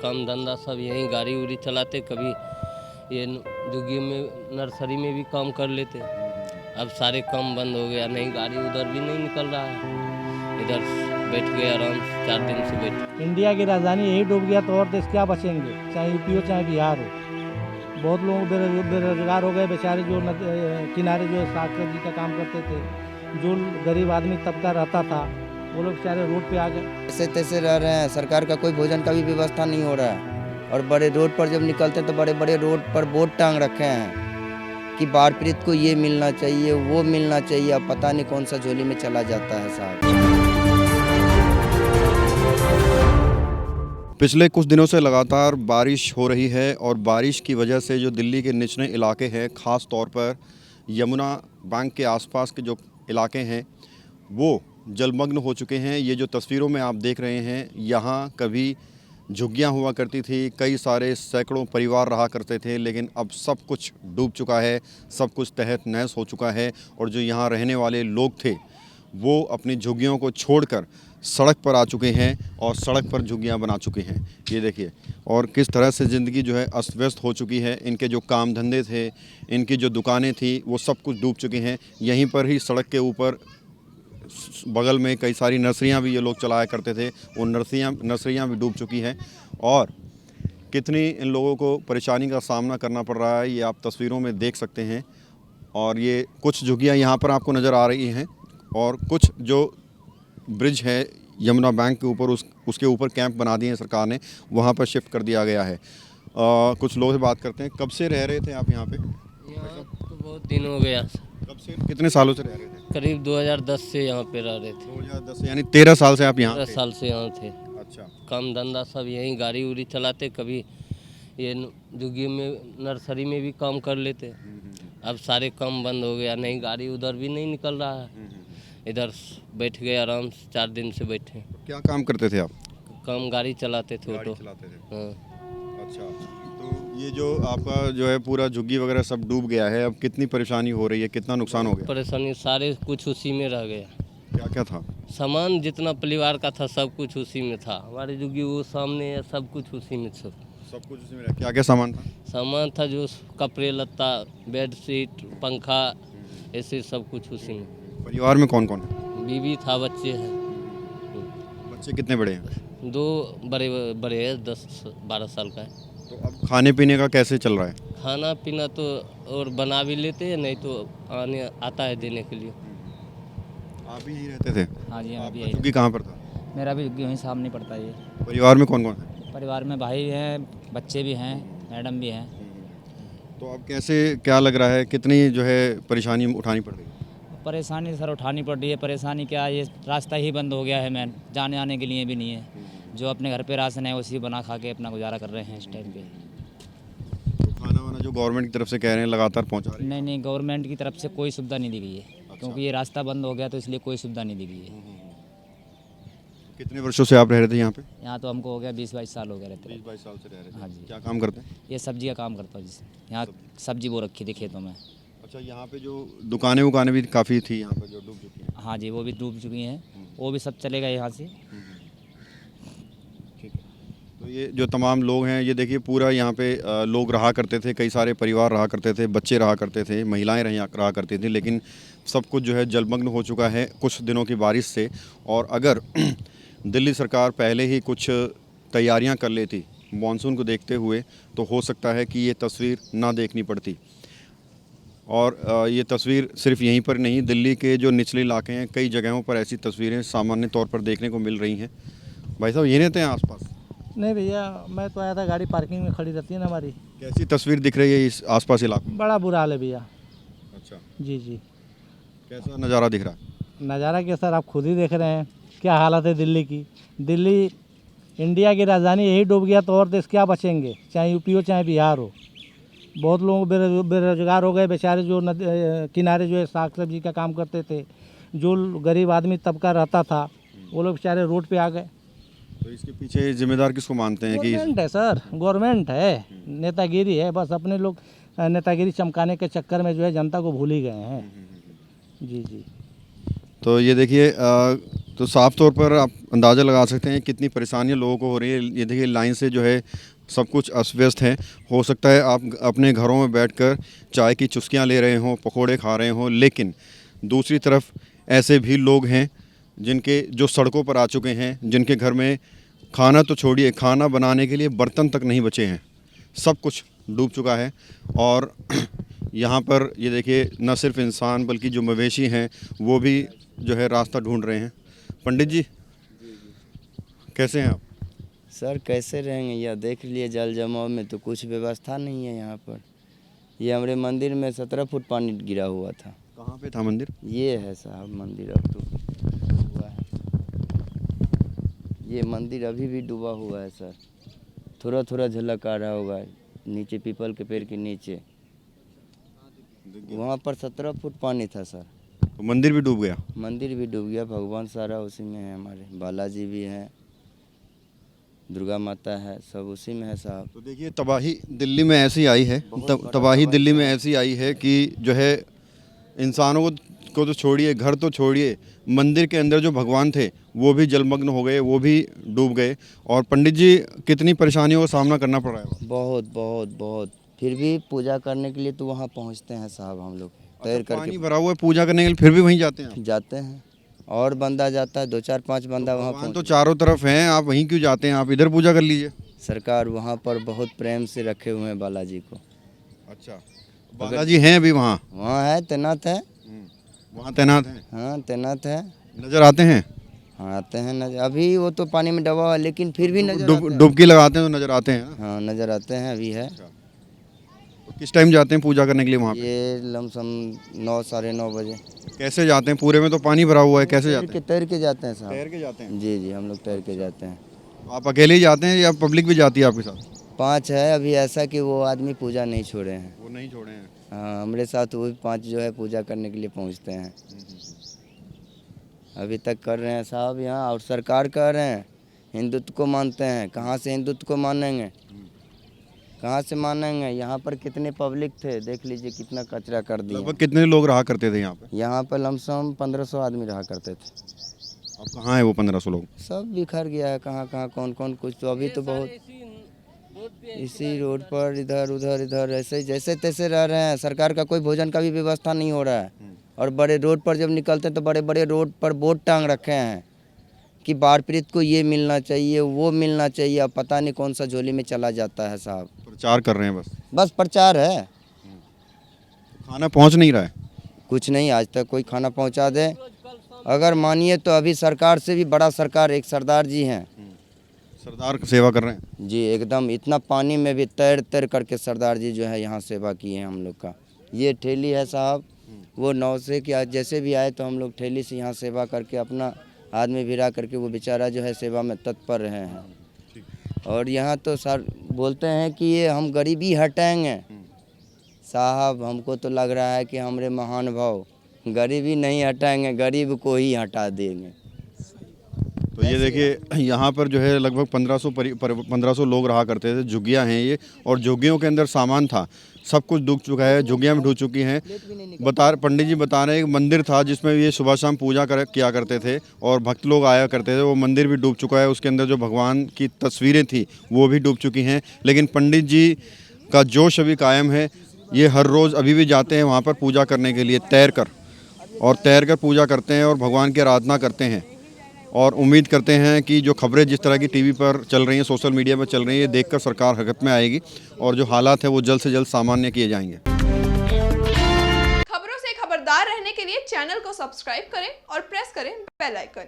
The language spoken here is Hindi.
काम धंधा सब यहीं गाड़ी उड़ी चलाते, कभी ये झुग्गी में नर्सरी में भी काम कर लेते। अब सारे काम बंद हो गया, नहीं गाड़ी उधर भी नहीं निकल रहा है, इधर बैठ गए आराम से 4 दिन से बैठे। इंडिया की राजधानी यही डूब गया तो और देश क्या बचेंगे, चाहे यूपी हो चाहे बिहार हो। बहुत लोग बेरोजगार हो गए बेचारे, जो किनारे जो साग सब्जी का काम करते थे, जो गरीब आदमी तबका रहता था, वो लोग बेचारे रोड पे आ गए। ऐसे तैसे रह रहे हैं, सरकार का कोई भोजन का भी व्यवस्था नहीं हो रहा है। और बड़े रोड पर जब निकलते तो बड़े बड़े रोड पर बोर्ड टांग रखे हैं कि बाढ़ पीड़ित को ये मिलना चाहिए, वो मिलना चाहिए। अब पता नहीं कौन सा झोली में चला जाता है साहब। पिछले कुछ दिनों से लगातार बारिश हो रही है और बारिश की वजह से जो दिल्ली के निचले इलाके हैं, ख़ास तौर पर यमुना बैंक के आसपास के जो इलाके हैं वो जलमग्न हो चुके हैं। ये जो तस्वीरों में आप देख रहे हैं, यहाँ कभी झुग्गियाँ हुआ करती थी, कई सारे सैकड़ों परिवार रहा करते थे, लेकिन अब सब कुछ डूब चुका है, सब कुछ तहस नहस हो चुका है। और जो यहाँ रहने वाले लोग थे वो अपनी झुग्गियों को छोड़कर सड़क पर आ चुके हैं और सड़क पर झुग्गियाँ बना चुके हैं। ये देखिए, और किस तरह से ज़िंदगी जो है अस्त व्यस्त हो चुकी है। इनके जो काम धंधे थे, इनकी जो दुकानें थी, वो सब कुछ डूब चुके हैं। यहीं पर ही सड़क के ऊपर बगल में कई सारी नर्सरियाँ भी ये लोग चलाया करते थे, वो नर्सरियाँ भी डूब चुकी हैं। और कितनी इन लोगों को परेशानी का सामना करना पड़ रहा है, ये आप तस्वीरों में देख सकते हैं। और ये कुछ झुग्गियाँ यहाँ पर आपको नज़र आ रही हैं और कुछ जो ब्रिज है यमुना बैंक के ऊपर, उसके ऊपर कैंप बना दिए हैं सरकार ने, वहाँ पर शिफ्ट कर दिया गया है। कुछ लोगों से बात करते हैं। कब से रह रहे थे आप यहाँ पे? यहाँ तो बहुत दिन हो गया। कब से, कितने सालों से रह रहे थे? करीब 2010 से यहाँ पे रह रहे थे। 2010 से, यानी 13 साल से आप यहाँ 13 थे? साल से यहाँ थे। अच्छा। काम धंधा सब यहीं गाड़ी उड़ी चलाते, कभी ये झुग्गी में नर्सरी में भी काम कर लेते। अब सारे काम बंद हो गया, नहीं गाड़ी उधर भी नहीं निकल रहा है, इधर बैठ गए आराम से 4 दिन से बैठे। क्या काम करते थे आप? काम गाड़ी चलाते थे, गाड़ी ऑटो। चलाते थे। हाँ। अच्छा, तो ये जो आपका जो है पूरा झुग्गी वगैरह सब डूब गया है, अब कितनी परेशानी हो रही है, कितना नुकसान हो गया? परेशानी सारे कुछ उसी में रह गया। क्या क्या था? सामान जितना परिवार का था सब कुछ उसी में था। हमारी झुग्गी वो सामने है, सब कुछ उसी में था। सब कुछ उसी में रहा। क्या क्या सामान था? सामान था जो कपड़े लत्ता, बेड शीट, पंखा, ऐसे सब कुछ उसी में। परिवार में कौन कौन है? बीवी था, बच्चे हैं। बच्चे कितने बड़े हैं? 2 बड़े बड़े हैं, 10-12 साल का है। तो अब खाने पीने का कैसे चल रहा है? खाना पीना तो और बना भी लेते हैं, नहीं तो आने आता है देने के लिए। आप भी यहीं रहते थे? हाँ जी, हाँ, अभी आपका यही। झुग्गी कहाँ पर था? मेरा भी वहीं सामने पड़ता है ये। परिवार में कौन कौन है? परिवार में भाई हैं, बच्चे भी हैं, मैडम भी हैं। तो अब कैसे, क्या लग रहा है, कितनी जो है परेशानी उठानी पड़ रही है? परेशानी सर उठानी पड़ रही है। परेशानी क्या, ये रास्ता ही बंद हो गया है, मैन जाने आने के लिए भी नहीं है। जो अपने घर पे राशन है उसी बना खा के अपना गुजारा कर रहे हैं इस टाइम पे। तो खाना वाना जो गवर्नमेंट की तरफ से कह रहे हैं लगातार पहुंचा रही है? नहीं नहीं, गवर्नमेंट की तरफ से कोई सुविधा नहीं दी गई है, क्योंकि ये रास्ता बंद हो गया तो इसलिए कोई सुविधा नहीं दी गई है। कितने वर्षों से आप रह रहे थे यहाँ पे? यहाँ तो हमको हो गया 20-22 साल हो गए रहते। 20-22 साल से रह रहे थे। हाँ जी। क्या काम करते हैं? ये सब्जी का काम करता हूँ जिससे, यहाँ सब्जी बो रखी थी खेतों में। अच्छा, यहाँ पे जो दुकानें उकानें भी काफ़ी थी यहाँ पे जो डूब चुकी हैं? हाँ जी, वो भी डूब चुकी हैं, वो भी सब चले गए यहाँ से। ठीक है। तो ये जो तमाम लोग हैं, ये देखिए पूरा यहाँ पे लोग रहा करते थे, कई सारे परिवार रहा करते थे, बच्चे रहा करते थे, महिलाएं रहा करती थी, लेकिन सब कुछ जो है जलमग्न हो चुका है कुछ दिनों की बारिश से। और अगर दिल्ली सरकार पहले ही कुछ तैयारियां कर लेती मानसून को देखते हुए, तो हो सकता है कि ये तस्वीर ना देखनी पड़ती। और ये तस्वीर सिर्फ यहीं पर नहीं, दिल्ली के जो निचले इलाके हैं, कई जगहों पर ऐसी तस्वीरें सामान्य तौर पर देखने को मिल रही हैं। भाई साहब, ये रहते हैं आसपास? नहीं भैया, मैं तो आया था, गाड़ी पार्किंग में खड़ी रहती है ना हमारी। कैसी तस्वीर दिख रही है इस आसपास इलाके में? बड़ा बुरा हाल है भैया। अच्छा, जी जी। कैसा नज़ारा दिख रहा है? नज़ारा क्या सर, आप खुद ही देख रहे हैं क्या हालत है दिल्ली की। दिल्ली इंडिया की राजधानी यही डूब गया तो और देश क्या बचेंगे, चाहे यूपी हो चाहे बिहार हो। बहुत लोग बेरोजगार हो गए बेचारे, जो किनारे जो है साग सब्जी का काम करते थे, जो गरीब आदमी तबका रहता था, वो लोग बेचारे रोड पे आ गए। तो इसके पीछे जिम्मेदार किसको मानते हैं कि? गवर्नमेंट है सर, गवर्नमेंट है, नेतागिरी है। बस अपने लोग नेतागिरी चमकाने के चक्कर में जो है जनता को भूल ही गए हैं। जी जी। तो ये देखिए तो साफ तौर पर आप अंदाज़ा लगा सकते हैं कितनी परेशानियां लोगों को हो रही है। ये देखिए लाइन से जो है सब कुछ अस्त व्यस्त है। हो सकता है आप अपने घरों में बैठकर चाय की चुस्कियां ले रहे हों, पकोड़े खा रहे हों, लेकिन दूसरी तरफ ऐसे भी लोग हैं जिनके जो सड़कों पर आ चुके हैं, जिनके घर में खाना तो छोड़िए, खाना बनाने के लिए बर्तन तक नहीं बचे हैं, सब कुछ डूब चुका है। और यहाँ पर ये देखिए न सिर्फ इंसान बल्कि जो मवेशी हैं वो भी जो है रास्ता ढूंढ रहे हैं। पंडित जी कैसे हैं आप? सर कैसे रहेंगे, यह देख लिए जल जमाव में तो कुछ व्यवस्था नहीं है यहाँ पर। ये हमारे मंदिर में 17 फुट पानी गिरा हुआ था। कहाँ पे था मंदिर? ये है साहब मंदिर, अब तो हुआ है। ये मंदिर अभी भी डूबा हुआ है सर, थोड़ा थोड़ा झलक आ रहा होगा नीचे पीपल के पेड़ के नीचे। वहाँ पर 17 फुट पानी था सर। तो मंदिर भी डूब गया? मंदिर भी डूब गया, भगवान सारा उसी में है, हमारे बालाजी भी हैं, दुर्गा माता है, सब उसी में है साहब। तो देखिए तबाही दिल्ली में ऐसी आई है, तबाही दिल्ली में ऐसी आई है कि जो है इंसानों को तो छोड़िए, घर तो छोड़िए, मंदिर के अंदर जो भगवान थे वो भी जलमग्न हो गए, वो भी डूब गए। और पंडित जी कितनी परेशानियों का सामना करना पड़ रहा है? बहुत बहुत बहुत, फिर भी पूजा करने के लिए तो वहाँ पहुँचते हैं साहब हम लोग, तैर अच्छा, पानी करके भरा हुआ है, पूजा करने के लिए फिर भी वहीं जाते हैं आप? जाते हैं, और बंदा जाता है, 2-4-5 बंदा वहाँ भगवान तो पहुँच। चारों तरफ हैं, आप वहीं क्यों जाते हैं? आप इधर पूजा कर लीजिए। सरकार वहाँ पर बहुत प्रेम से रखे हुए हैं बालाजी को। अच्छा, बालाजी हैं अभी वहाँ? वहाँ है, तैनात है। वहाँ तैनात हैं? हाँ तैनात है। नज़र आते हैं? हाँ आते हैं नजर, अभी वो तो पानी में डूबा हुआ है, लेकिन फिर भी नजर आते हैं। डुबकी लगाते हैं तो नज़र आते हैं? हाँ नजर आते हैं, अभी है। तो किस टाइम जाते हैं पूजा करने के लिए वहाँ पे? ये लमसम 9-9:30 बजे। कैसे जाते हैं? पूरे में तो पानी भरा हुआ है, कैसे जाते हैं? तैर के जाते हैं साहब। तैर के जाते हैं? जी जी, हम लोग तैर के जाते हैं। आप अकेले ही जाते हैं या पब्लिक भी जाती है आपके साथ? 5 है अभी ऐसा कि वो आदमी पूजा नहीं छोड़े हैं। वो नहीं छोड़े हैं? हाँ हमारे साथ वो भी 5 जो है पूजा करने के लिए पहुँचते हैं, अभी तक कर रहे हैं साहब यहाँ। और सरकार कह रहे हैं हिंदुत्व को मानते हैं, कहाँ से हिंदुत्व को मानेंगे, कहाँ से मानेंगे। यहाँ पर कितने पब्लिक थे, देख लीजिए कितना कचरा कर दिया। लगभग कितने लोग रहा करते थे यहाँ पे? यहाँ पर लमसम 1500 आदमी रहा करते थे। अब कहाँ है वो 1500 लोग? सब बिखर गया है, कहाँ कहाँ कौन कौन, कुछ तो अभी तो बहुत इसी रोड पर इधर उधर इधर ऐसे जैसे तैसे रह रहे हैं। सरकार का कोई भोजन का भी व्यवस्था नहीं हो रहा है। और बड़े रोड पर जब निकलते हैं तो बड़े बड़े रोड पर बोर्ड टांग रखे हैं कि बाढ़ पीड़ित को ये मिलना चाहिए, वो मिलना चाहिए। अब पता नहीं कौन सा झोली में चला जाता है साहब। प्रचार कर रहे हैं बस प्रचार है, खाना पहुँच नहीं रहा है। कुछ नहीं आज तक कोई खाना पहुंचा दे। अगर मानिए तो अभी सरकार से भी बड़ा सरकार एक सरदार जी हैं, सरदार सेवा कर रहे हैं जी एकदम। इतना पानी में भी तैर तैर करके सरदार जी जो है यहाँ सेवा किए हैं हम लोग का। ये ठेली है साहब, वो 9 से कि आज जैसे भी आए तो हम लोग ठेली से यहाँ सेवा करके अपना आदमी भिड़ा करके वो बेचारा जो है सेवा में तत्पर रहे हैं। और यहाँ तो सर बोलते हैं कि ये हम गरीबी हटाएंगे साहब, हमको तो लग रहा है कि हमारे महानुभाव गरीबी नहीं हटाएंगे, गरीब को ही हटा देंगे। तो ये देखिए यहाँ पर जो है लगभग 1500 लोग रहा करते थे। झुग्गियाँ हैं ये, और झुग्गियों के अंदर सामान था, सब कुछ डूब चुका है, झुग्गियाँ भी डूब चुकी हैं। पंडित जी बता रहे हैं एक मंदिर था जिसमें ये सुबह शाम पूजा किया करते थे और भक्त लोग आया करते थे, वो मंदिर भी डूब चुका है। उसके अंदर जो भगवान की तस्वीरें थी वो भी डूब चुकी हैं। लेकिन पंडित जी का जोश अभी कायम है, ये हर रोज़ अभी भी जाते हैं वहाँ पर पूजा करने के लिए, तैर कर पूजा करते हैं और भगवान की आराधना करते हैं। और उम्मीद करते हैं कि जो खबरें जिस तरह की टीवी पर चल रही हैं, सोशल मीडिया पर चल रही हैं, ये देखकर सरकार हरकत में आएगी और जो हालात है वो जल्द से जल्द सामान्य किए जाएंगे। खबरों से खबरदार रहने के लिए चैनल को सब्सक्राइब करें और प्रेस करें बेल आइकन।